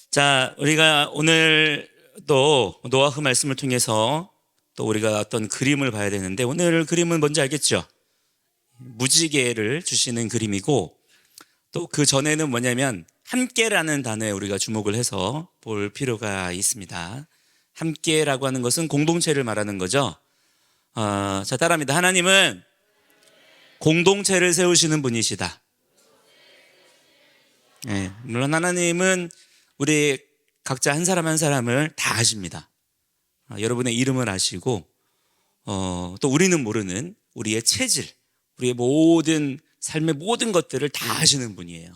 자, 우리가 오늘 또 노아흐 말씀을 통해서 또 우리가 어떤 그림을 봐야 되는데, 오늘 그림은 뭔지 알겠죠? 무지개를 주시는 그림이고, 또 그 전에는 뭐냐면 함께라는 단어에 우리가 주목을 해서 볼 필요가 있습니다. 함께라고 하는 것은 공동체를 말하는 거죠. 자, 따라합니다. 하나님은 공동체를 세우시는 분이시다. 네, 물론 하나님은 우리 각자 한 사람 한 사람을 다 아십니다. 여러분의 이름을 아시고, 또 우리는 모르는 우리의 체질, 우리의 모든 삶의 모든 것들을 다 아시는 분이에요.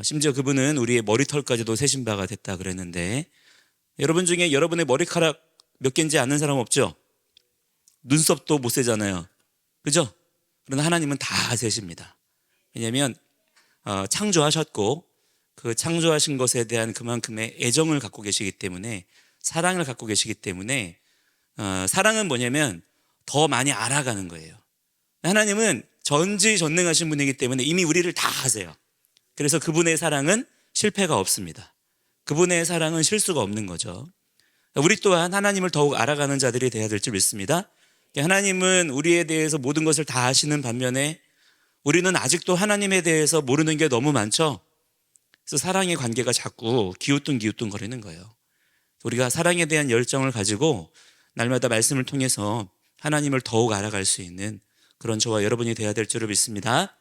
심지어 그분은 우리의 머리털까지도 세신 바가 됐다 그랬는데, 여러분 중에 여러분의 머리카락 몇 개인지 아는 사람 없죠? 눈썹도 못 세잖아요. 그죠? 그러나 하나님은 다 세십니다. 왜냐하면 창조하셨고, 그 창조하신 것에 대한 그만큼의 애정을 갖고 계시기 때문에, 사랑을 갖고 계시기 때문에, 사랑은 뭐냐면 더 많이 알아가는 거예요. 하나님은 전지전능하신 분이기 때문에 이미 우리를 다 아세요. 그래서 그분의 사랑은 실패가 없습니다. 그분의 사랑은 실수가 없는 거죠. 우리 또한 하나님을 더욱 알아가는 자들이 되어야 될 줄 믿습니다. 하나님은 우리에 대해서 모든 것을 다 아시는 반면에 우리는 아직도 하나님에 대해서 모르는 게 너무 많죠. 그래서 사랑의 관계가 자꾸 기우뚱기우뚱 거리는 거예요. 우리가 사랑에 대한 열정을 가지고 날마다 말씀을 통해서 하나님을 더욱 알아갈 수 있는 그런 저와 여러분이 되어야 될 줄을 믿습니다.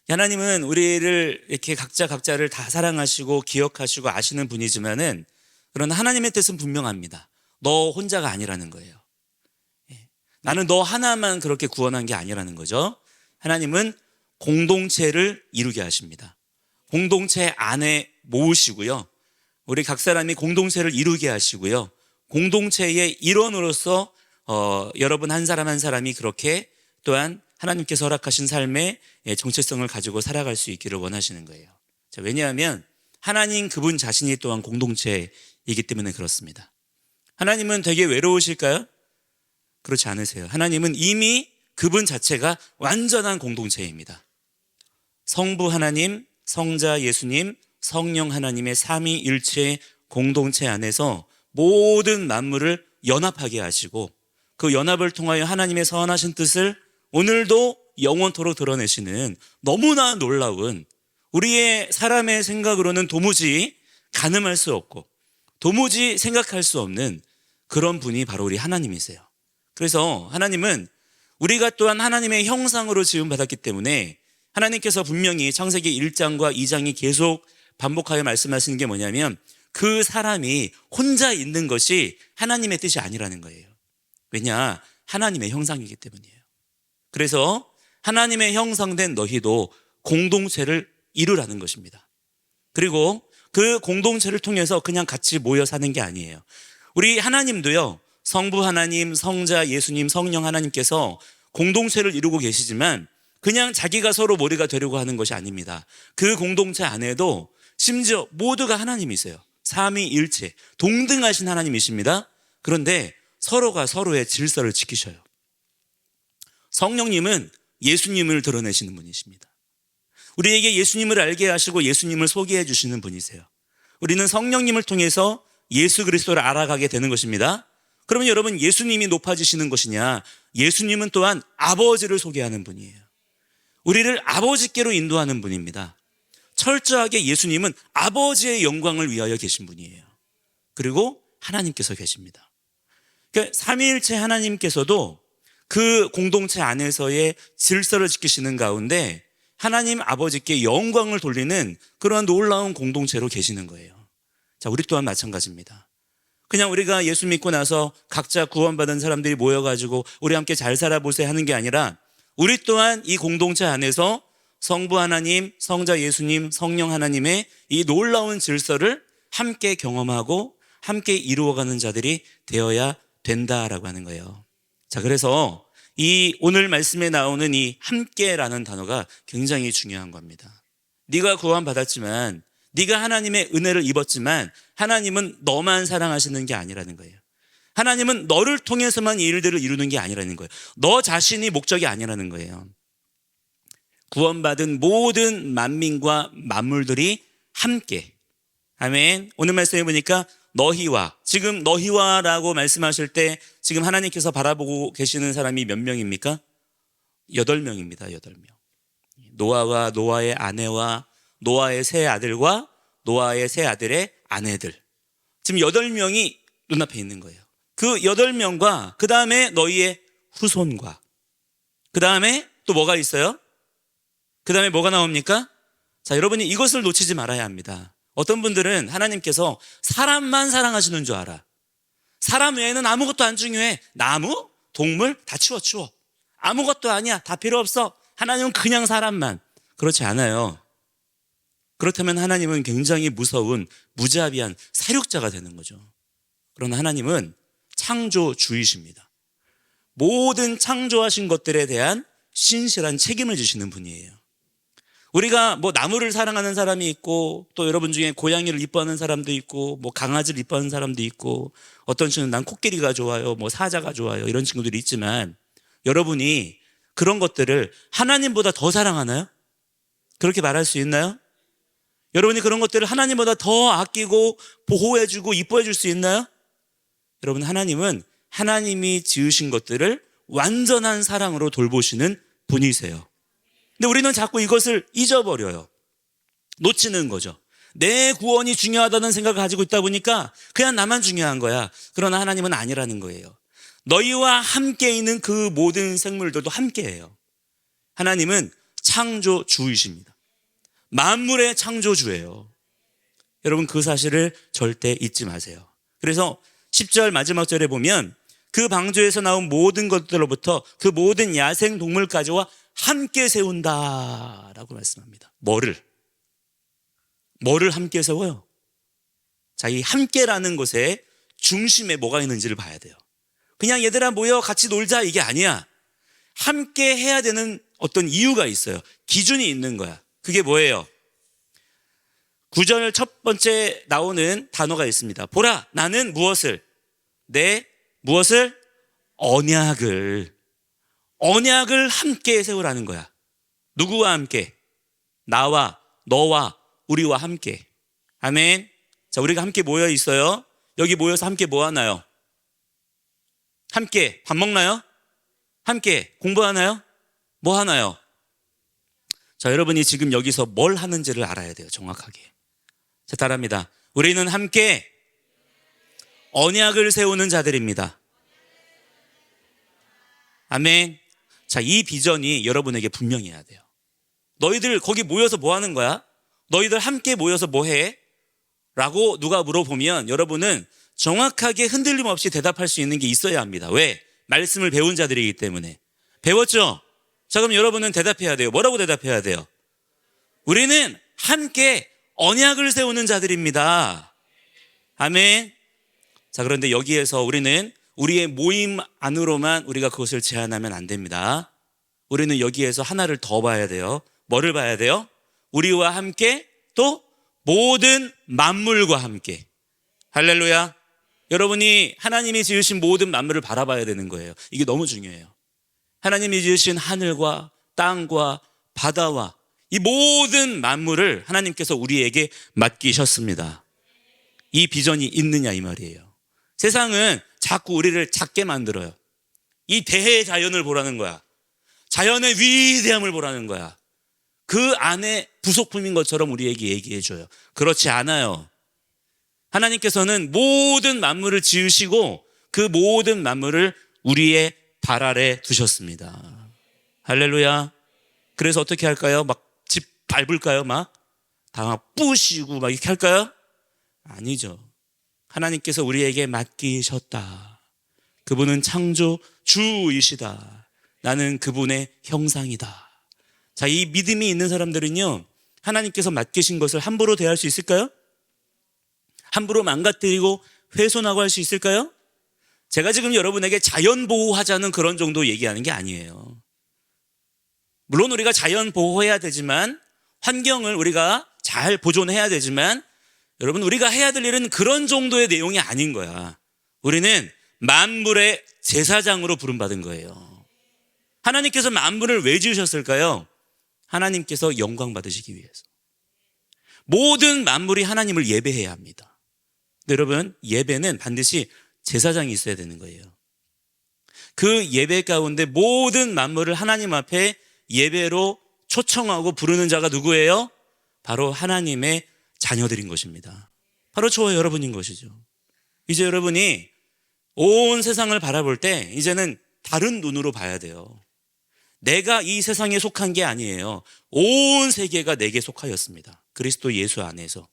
하나님은 우리를 이렇게 각자를 다 사랑하시고 기억하시고 아시는 분이지만은, 그러나 하나님의 뜻은 분명합니다. 너 혼자가 아니라는 거예요. 나는 너 하나만 그렇게 구원한 게 아니라는 거죠. 하나님은 공동체를 이루게 하십니다. 공동체 안에 모으시고요, 우리 각 사람이 공동체를 이루게 하시고요, 공동체의 일원으로서 여러분 한 사람 한 사람이 그렇게 또한 하나님께서 허락하신 삶의 정체성을 가지고 살아갈 수 있기를 원하시는 거예요. 자, 왜냐하면 하나님 그분 자신이 또한 공동체이기 때문에 그렇습니다. 하나님은 되게 외로우실까요? 그렇지 않으세요. 하나님은 이미 그분 자체가 완전한 공동체입니다. 성부 하나님, 성자 예수님, 성령 하나님의 삼위일체 공동체 안에서 모든 만물을 연합하게 하시고, 그 연합을 통하여 하나님의 선하신 뜻을 오늘도 영원토록 드러내시는 너무나 놀라운, 우리의 사람의 생각으로는 도무지 가늠할 수 없고 도무지 생각할 수 없는 그런 분이 바로 우리 하나님이세요. 그래서 하나님은 우리가 또한 하나님의 형상으로 지음받았기 때문에, 하나님께서 분명히 창세기 1장과 2장이 계속 반복하여 말씀하시는 게 뭐냐면, 그 사람이 혼자 있는 것이 하나님의 뜻이 아니라는 거예요. 왜냐? 하나님의 형상이기 때문이에요. 그래서 하나님의 형상된 너희도 공동체를 이루라는 것입니다. 그리고 그 공동체를 통해서 그냥 같이 모여 사는 게 아니에요. 우리 하나님도요, 성부 하나님, 성자 예수님, 성령 하나님께서 공동체를 이루고 계시지만 그냥 자기가 서로 머리가 되려고 하는 것이 아닙니다. 그 공동체 안에도 심지어 모두가 하나님이세요. 삼위일체 동등하신 하나님이십니다. 그런데 서로가 서로의 질서를 지키셔요. 성령님은 예수님을 드러내시는 분이십니다. 우리에게 예수님을 알게 하시고 예수님을 소개해 주시는 분이세요. 우리는 성령님을 통해서 예수 그리스도를 알아가게 되는 것입니다. 그러면 여러분, 예수님이 높아지시는 것이냐? 예수님은 또한 아버지를 소개하는 분이에요. 우리를 아버지께로 인도하는 분입니다. 철저하게 예수님은 아버지의 영광을 위하여 계신 분이에요. 그리고 하나님께서 계십니다. 그러니까 삼위일체 하나님께서도 그 공동체 안에서의 질서를 지키시는 가운데 하나님 아버지께 영광을 돌리는 그러한 놀라운 공동체로 계시는 거예요. 자, 우리 또한 마찬가지입니다. 그냥 우리가 예수 믿고 나서 각자 구원받은 사람들이 모여가지고 우리 함께 잘 살아보세요 하는 게 아니라, 우리 또한 이 공동체 안에서 성부 하나님, 성자 예수님, 성령 하나님의 이 놀라운 질서를 함께 경험하고 함께 이루어가는 자들이 되어야 된다라고 하는 거예요. 자, 그래서 이 오늘 말씀에 나오는 이 함께라는 단어가 굉장히 중요한 겁니다. 네가 구원받았지만, 네가 하나님의 은혜를 입었지만 하나님은 너만 사랑하시는 게 아니라는 거예요. 하나님은 너를 통해서만 이 일들을 이루는 게 아니라는 거예요. 너 자신이 목적이 아니라는 거예요. 구원받은 모든 만민과 만물들이 함께. 아멘. 오늘 말씀해 보니까 너희와, 지금 너희와라고 말씀하실 때 지금 하나님께서 바라보고 계시는 사람이 몇 명입니까? 8명입니다. 8명. 노아와 노아의 아내와 노아의 세 아들과 노아의 세 아들의 아내들. 지금 8명이 눈앞에 있는 거예요. 그 8명과 그 다음에 너희의 후손과 그 다음에 또 뭐가 있어요? 그 다음에 뭐가 나옵니까? 자, 여러분이 이것을 놓치지 말아야 합니다. 어떤 분들은 하나님께서 사람만 사랑하시는 줄 알아. 사람 외에는 아무것도 안 중요해. 나무, 동물 다 치워. 아무것도 아니야. 다 필요 없어. 하나님은 그냥 사람만. 그렇지 않아요. 그렇다면 하나님은 굉장히 무서운 무자비한 사육자가 되는 거죠. 그러나 하나님은 창조주이십니다. 모든 창조하신 것들에 대한 신실한 책임을 지시는 분이에요. 우리가 뭐 나무를 사랑하는 사람이 있고, 또 여러분 중에 고양이를 이뻐하는 사람도 있고, 뭐 강아지를 이뻐하는 사람도 있고, 어떤 친구는 난 코끼리가 좋아요, 뭐 사자가 좋아요, 이런 친구들이 있지만, 여러분이 그런 것들을 하나님보다 더 사랑하나요? 그렇게 말할 수 있나요? 여러분이 그런 것들을 하나님보다 더 아끼고 보호해주고 이뻐해줄 수 있나요? 여러분, 하나님은 하나님이 지으신 것들을 완전한 사랑으로 돌보시는 분이세요. 근데 우리는 자꾸 이것을 잊어버려요. 놓치는 거죠. 내 구원이 중요하다는 생각을 가지고 있다 보니까 그냥 나만 중요한 거야. 그러나 하나님은 아니라는 거예요. 너희와 함께 있는 그 모든 생물들도 함께해요. 하나님은 창조주이십니다. 만물의 창조주예요. 여러분, 그 사실을 절대 잊지 마세요. 그래서 10절 마지막 절에 보면 그 방주에서 나온 모든 것들로부터 그 모든 야생 동물까지와 함께 세운다라고 말씀합니다. 뭐를 함께 세워요? 자, 이 함께라는 것의 중심에 뭐가 있는지를 봐야 돼요. 그냥 얘들아 모여 같이 놀자 이게 아니야. 함께 해야 되는 어떤 이유가 있어요. 기준이 있는 거야. 그게 뭐예요? 9절 첫 번째 나오는 단어가 있습니다. 보라, 나는 무엇을? 언약을 함께 세우라는 거야. 누구와 함께? 나와, 너와, 우리와 함께. 아멘. 자, 우리가 함께 모여 있어요. 여기 모여서 함께 뭐 하나요? 함께 밥 먹나요? 함께 공부하나요? 뭐 하나요? 자, 여러분이 지금 여기서 뭘 하는지를 알아야 돼요. 정확하게. 자, 따라합니다. 우리는 함께 언약을 세우는 자들입니다. 아멘. 자, 이 비전이 여러분에게 분명해야 돼요. 너희들 거기 모여서 뭐 하는 거야? 너희들 함께 모여서 뭐 해? 라고 누가 물어보면 여러분은 정확하게 흔들림 없이 대답할 수 있는 게 있어야 합니다. 왜? 말씀을 배운 자들이기 때문에. 배웠죠? 자, 그럼 여러분은 대답해야 돼요. 뭐라고 대답해야 돼요? 우리는 함께 언약을 세우는 자들입니다. 아멘. 자, 그런데 여기에서 우리는 우리의 모임 안으로만 우리가 그것을 제한하면 안 됩니다. 우리는 여기에서 하나를 더 봐야 돼요. 뭐를 봐야 돼요? 우리와 함께 또 모든 만물과 함께. 할렐루야. 여러분이 하나님이 지으신 모든 만물을 바라봐야 되는 거예요. 이게 너무 중요해요. 하나님이 지으신 하늘과 땅과 바다와 이 모든 만물을 하나님께서 우리에게 맡기셨습니다. 이 비전이 있느냐 이 말이에요. 세상은 자꾸 우리를 작게 만들어요. 이 대자연을 보라는 거야. 자연의 위대함을 보라는 거야. 그 안에 부속품인 것처럼 우리에게 얘기해줘요. 그렇지 않아요. 하나님께서는 모든 만물을 지으시고 그 모든 만물을 우리의 발 아래 두셨습니다. 할렐루야. 그래서 어떻게 할까요? 막 집 밟을까요? 막 부시고 막 이렇게 할까요? 아니죠. 하나님께서 우리에게 맡기셨다. 그분은 창조주이시다. 나는 그분의 형상이다. 자, 이 믿음이 있는 사람들은요, 하나님께서 맡기신 것을 함부로 대할 수 있을까요? 함부로 망가뜨리고 훼손하고 할 수 있을까요? 제가 지금 여러분에게 자연 보호하자는 그런 정도 얘기하는 게 아니에요. 물론 우리가 자연 보호해야 되지만, 환경을 우리가 잘 보존해야 되지만, 여러분, 우리가 해야 될 일은 그런 정도의 내용이 아닌 거야. 우리는 만물의 제사장으로 부름받은 거예요. 하나님께서 만물을 왜 지으셨을까요? 하나님께서 영광 받으시기 위해서. 모든 만물이 하나님을 예배해야 합니다. 근데 여러분, 예배는 반드시 제사장이 있어야 되는 거예요. 그 예배 가운데 모든 만물을 하나님 앞에 예배로 초청하고 부르는 자가 누구예요? 바로 하나님의 자녀들인 것입니다. 바로 저와 여러분인 것이죠. 이제 여러분이 온 세상을 바라볼 때 이제는 다른 눈으로 봐야 돼요. 내가 이 세상에 속한 게 아니에요. 온 세계가 내게 속하였습니다. 그리스도 예수 안에서.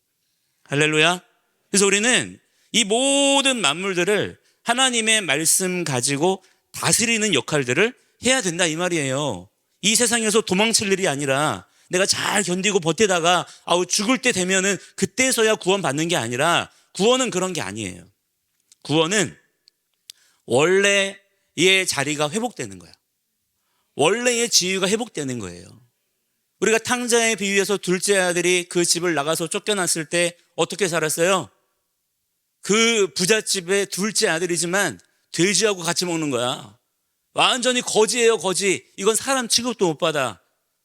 할렐루야. 그래서 우리는 이 모든 만물들을 하나님의 말씀 가지고 다스리는 역할들을 해야 된다 이 말이에요. 이 세상에서 도망칠 일이 아니라 내가 잘 견디고 버티다가 죽을 때 되면은 그때서야 구원 받는 게 아니라, 구원은 그런 게 아니에요. 구원은 원래의 자리가 회복되는 거야. 원래의 지위가 회복되는 거예요. 우리가 탕자의 비유에서 둘째 아들이 그 집을 나가서 쫓겨났을 때 어떻게 살았어요? 그 부잣집의 둘째 아들이지만 돼지하고 같이 먹는 거야. 완전히 거지예요, 거지. 이건 사람 취급도 못 받아.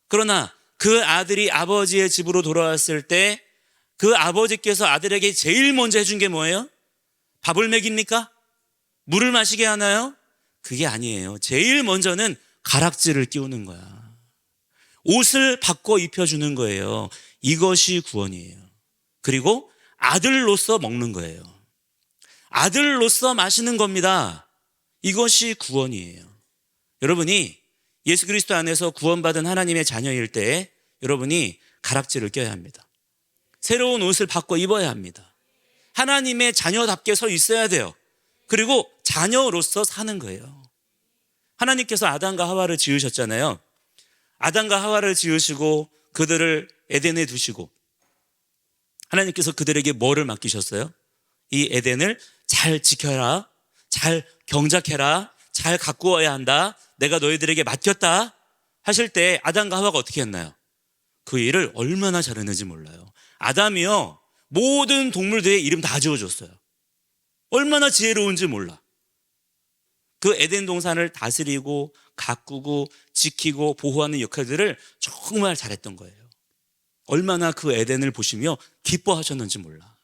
그러나 그 아들이 아버지의 집으로 돌아왔을 때 그 아버지께서 아들에게 제일 먼저 해준 게 뭐예요? 밥을 먹입니까? 물을 마시게 하나요? 그게 아니에요. 제일 먼저는 가락지를 끼우는 거야. 옷을 바꿔 입혀주는 거예요. 이것이 구원이에요. 그리고 아들로서 먹는 거예요. 아들로서 마시는 겁니다. 이것이 구원이에요. 여러분이 예수 그리스도 안에서 구원받은 하나님의 자녀일 때 여러분이 가락지를 껴야 합니다. 새로운 옷을 바꿔 입어야 합니다. 하나님의 자녀답게 서 있어야 돼요. 그리고 자녀로서 사는 거예요. 하나님께서 아담과 하와를 지으셨잖아요. 아담과 하와를 지으시고 그들을 에덴에 두시고 하나님께서 그들에게 뭐를 맡기셨어요? 이 에덴을 잘 지켜라, 잘 경작해라, 잘 가꾸어야 한다, 내가 너희들에게 맡겼다 하실 때 아담과 하와가 어떻게 했나요? 그 일을 얼마나 잘했는지 몰라요. 아담이요, 모든 동물들의 이름 다 지어줬어요. 얼마나 지혜로운지 몰라. 그 에덴 동산을 다스리고 가꾸고 지키고 보호하는 역할들을 정말 잘했던 거예요. 얼마나 그 에덴을 보시며 기뻐하셨는지 몰라.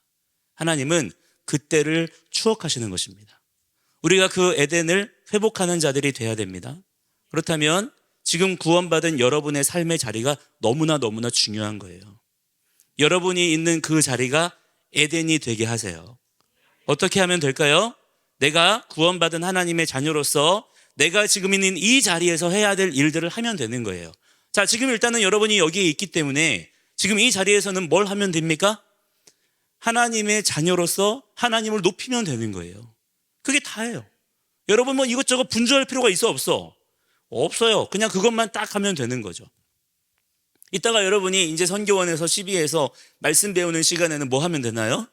하나님은 그때를 추억하시는 것입니다. 우리가 그 에덴을 회복하는 자들이 돼야 됩니다. 그렇다면 지금 구원받은 여러분의 삶의 자리가 너무나 중요한 거예요. 여러분이 있는 그 자리가 에덴이 되게 하세요. 어떻게 하면 될까요? 내가 구원받은 하나님의 자녀로서 내가 지금 있는 이 자리에서 해야 될 일들을 하면 되는 거예요. 자, 지금 일단은 여러분이 여기에 있기 때문에 지금 이 자리에서는 뭘 하면 됩니까? 하나님의 자녀로서 하나님을 높이면 되는 거예요. 그게 다예요. 여러분 뭐 이것저것 분주할 필요가 있어 없어? 없어요. 그냥 그것만 딱 하면 되는 거죠. 이따가 여러분이 이제 선교원에서 12에서 말씀 배우는 시간에는 뭐 하면 되나요?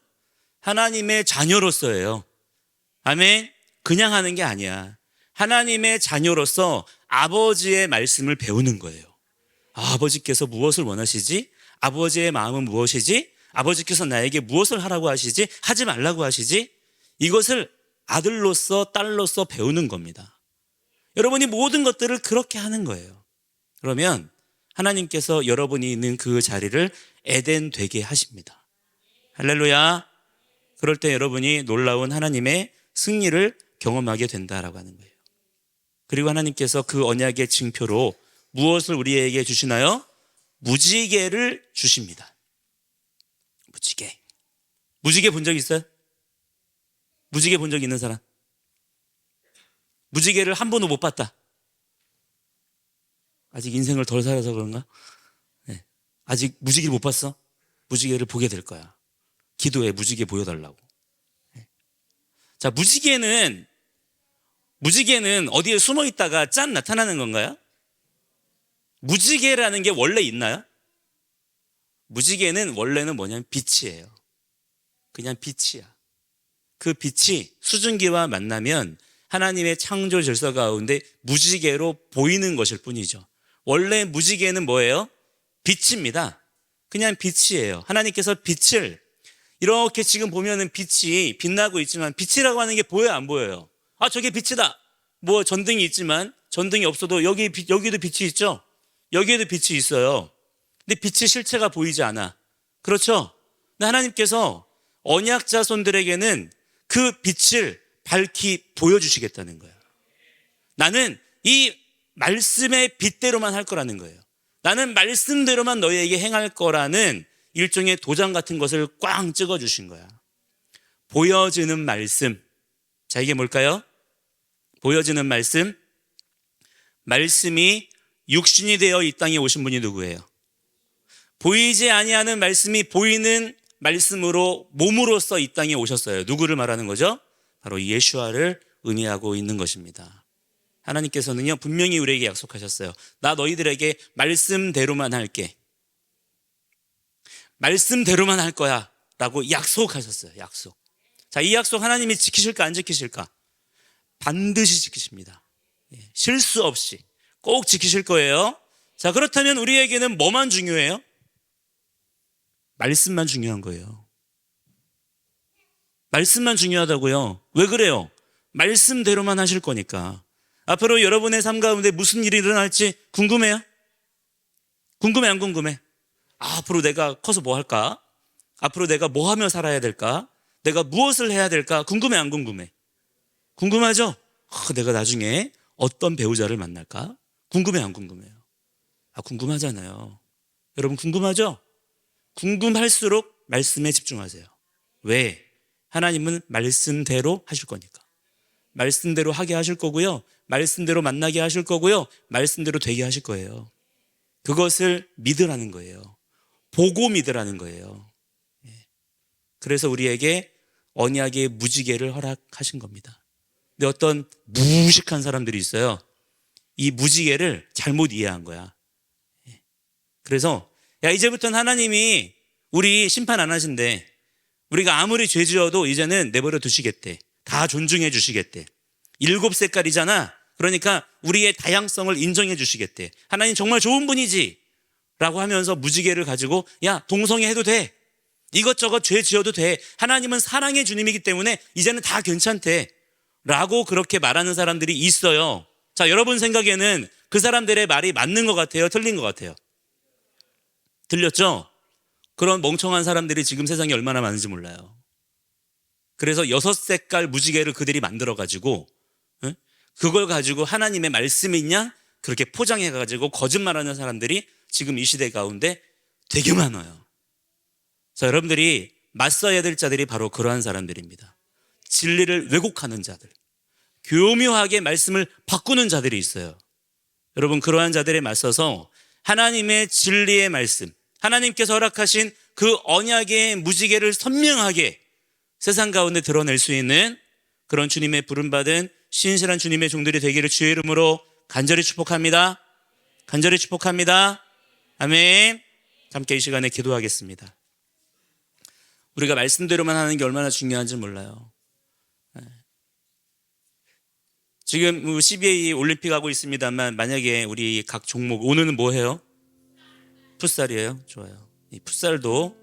하나님의 자녀로서예요. 아멘. 그냥 하는 게 아니야. 하나님의 자녀로서 아버지의 말씀을 배우는 거예요. 아버지께서 무엇을 원하시지? 아버지의 마음은 무엇이지? 아버지께서 나에게 무엇을 하라고 하시지? 하지 말라고 하시지? 이것을 아들로서 딸로서 배우는 겁니다. 여러분이 모든 것들을 그렇게 하는 거예요. 그러면 하나님께서 여러분이 있는 그 자리를 에덴 되게 하십니다. 할렐루야. 그럴 때 여러분이 놀라운 하나님의 승리를 경험하게 된다라고 하는 거예요. 그리고 하나님께서 그 언약의 징표로 무엇을 우리에게 주시나요? 무지개를 주십니다. 무지개. 무지개 본 적 있어요? 무지개 본 적 있는 사람? 무지개를 한 번도 못 봤다. 아직 인생을 덜 살아서 그런가? 네. 아직 무지개를 못 봤어? 무지개를 보게 될 거야. 기도해, 무지개 보여달라고. 네. 자, 무지개는 어디에 숨어 있다가 짠 나타나는 건가요? 무지개라는 게 원래 있나요? 무지개는 원래는 뭐냐면 빛이에요. 그냥 빛이야. 그 빛이 수증기와 만나면 하나님의 창조 질서 가운데 무지개로 보이는 것일 뿐이죠. 원래 무지개는 뭐예요? 빛입니다. 그냥 빛이에요. 하나님께서 빛을 이렇게 지금 보면은 빛이 빛나고 있지만 빛이라고 하는 게 보여요, 안 보여요? 저게 빛이다. 뭐 전등이 있지만 전등이 없어도 여기도 빛이 있죠. 여기에도 빛이 있어요. 근데 빛의 실체가 보이지 않아. 그렇죠? 근데 하나님께서 언약 자손들에게는 그 빛을 밝히 보여주시겠다는 거예요. 나는 이 말씀의 빛대로만 할 거라는 거예요. 나는 말씀대로만 너희에게 행할 거라는 일종의 도장 같은 것을 꽝 찍어주신 거야. 보여지는 말씀. 자, 이게 뭘까요? 보여지는 말씀. 말씀이 육신이 되어 이 땅에 오신 분이 누구예요? 보이지 아니하는 말씀이 보이는 말씀으로 몸으로써 이 땅에 오셨어요. 누구를 말하는 거죠? 바로 예수아를 의미하고 있는 것입니다. 하나님께서는요, 분명히 우리에게 약속하셨어요. 나 너희들에게 말씀대로만 할게. 말씀대로만 할 거야 라고 약속하셨어요. 약속. 자, 이 약속 하나님이 지키실까 안 지키실까? 반드시 지키십니다. 실수 없이 꼭 지키실 거예요. 자, 그렇다면 우리에게는 뭐만 중요해요? 말씀만 중요한 거예요. 말씀만 중요하다고요. 왜 그래요? 말씀대로만 하실 거니까. 앞으로 여러분의 삶 가운데 무슨 일이 일어날지 궁금해요? 궁금해 안 궁금해? 앞으로 내가 커서 뭐 할까? 앞으로 내가 뭐 하며 살아야 될까? 내가 무엇을 해야 될까? 궁금해 안 궁금해? 궁금하죠? 내가 나중에 어떤 배우자를 만날까? 궁금해 안 궁금해요? 궁금하잖아요. 여러분 궁금하죠? 궁금할수록 말씀에 집중하세요. 왜? 하나님은 말씀대로 하실 거니까. 말씀대로 하게 하실 거고요. 말씀대로 만나게 하실 거고요. 말씀대로 되게 하실 거예요. 그것을 믿으라는 거예요. 보고 믿으라는 거예요. 그래서 우리에게 언약의 무지개를 허락하신 겁니다. 근데 어떤 무식한 사람들이 있어요. 이 무지개를 잘못 이해한 거야. 그래서 이제부터는 하나님이 우리 심판 안 하신대. 우리가 아무리 죄 지어도 이제는 내버려 두시겠대. 다 존중해 주시겠대. 7색깔이잖아. 그러니까 우리의 다양성을 인정해 주시겠대. 하나님 정말 좋은 분이지 라고 하면서 무지개를 가지고 동성애 해도 돼. 이것저것 죄 지어도 돼. 하나님은 사랑의 주님이기 때문에 이제는 다 괜찮대 라고 그렇게 말하는 사람들이 있어요. 자, 여러분 생각에는 그 사람들의 말이 맞는 것 같아요? 틀린 것 같아요? 들렸죠? 그런 멍청한 사람들이 지금 세상에 얼마나 많은지 몰라요. 그래서 6색깔 무지개를 그들이 만들어가지고 그걸 가지고 하나님의 말씀이 있냐? 그렇게 포장해가지고 거짓말하는 사람들이 지금 이 시대 가운데 되게 많아요. 자, 여러분들이 맞서야 될 자들이 바로 그러한 사람들입니다. 진리를 왜곡하는 자들, 교묘하게 말씀을 바꾸는 자들이 있어요. 여러분, 그러한 자들에 맞서서 하나님의 진리의 말씀, 하나님께서 허락하신 그 언약의 무지개를 선명하게 세상 가운데 드러낼 수 있는 그런 주님의 부름받은 신실한 주님의 종들이 되기를 주의 이름으로 간절히 축복합니다. 간절히 축복합니다. 아멘. 함께 이 시간에 기도하겠습니다. 우리가 말씀대로만 하는 게 얼마나 중요한지 몰라요. 지금 CBA 올림픽 하고 있습니다만 만약에 우리 각 종목, 오늘은 뭐 해요? 풋살이에요? 좋아요. 이 풋살도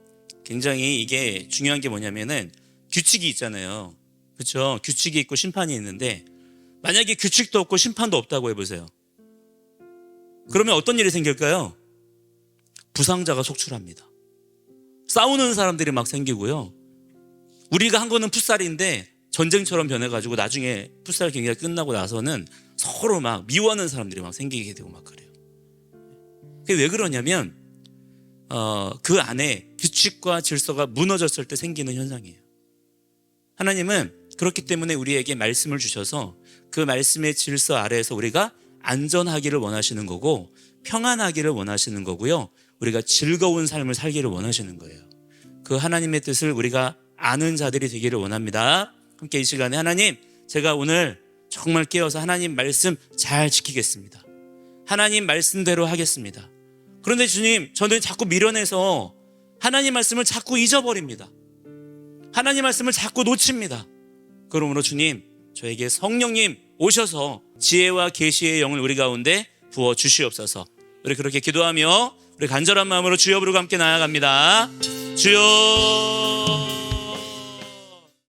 굉장히 이게 중요한 게 뭐냐면은 규칙이 있잖아요. 그렇죠? 규칙이 있고 심판이 있는데 만약에 규칙도 없고 심판도 없다고 해보세요. 그러면 어떤 일이 생길까요? 부상자가 속출합니다. 싸우는 사람들이 막 생기고요. 우리가 한 거는 풋살인데 전쟁처럼 변해가지고 나중에 풋살 경기가 끝나고 나서는 서로 막 미워하는 사람들이 막 생기게 되고 막 그래요. 그게 왜 그러냐면 그 안에 규칙과 질서가 무너졌을 때 생기는 현상이에요. 하나님은 그렇기 때문에 우리에게 말씀을 주셔서 그 말씀의 질서 아래에서 우리가 안전하기를 원하시는 거고 평안하기를 원하시는 거고요. 우리가 즐거운 삶을 살기를 원하시는 거예요. 그 하나님의 뜻을 우리가 아는 자들이 되기를 원합니다. 함께 이 시간에 하나님, 제가 오늘 정말 깨어서 하나님 말씀 잘 지키겠습니다. 하나님 말씀대로 하겠습니다. 그런데 주님, 저는 자꾸 미련해서 하나님 말씀을 자꾸 잊어버립니다. 하나님 말씀을 자꾸 놓칩니다. 그러므로 주님, 저에게 성령님 오셔서 지혜와 계시의 영을 우리 가운데 부어 주시옵소서. 우리 그렇게 기도하며 우리 간절한 마음으로 주여 부르고 함께 나아갑니다. 주여.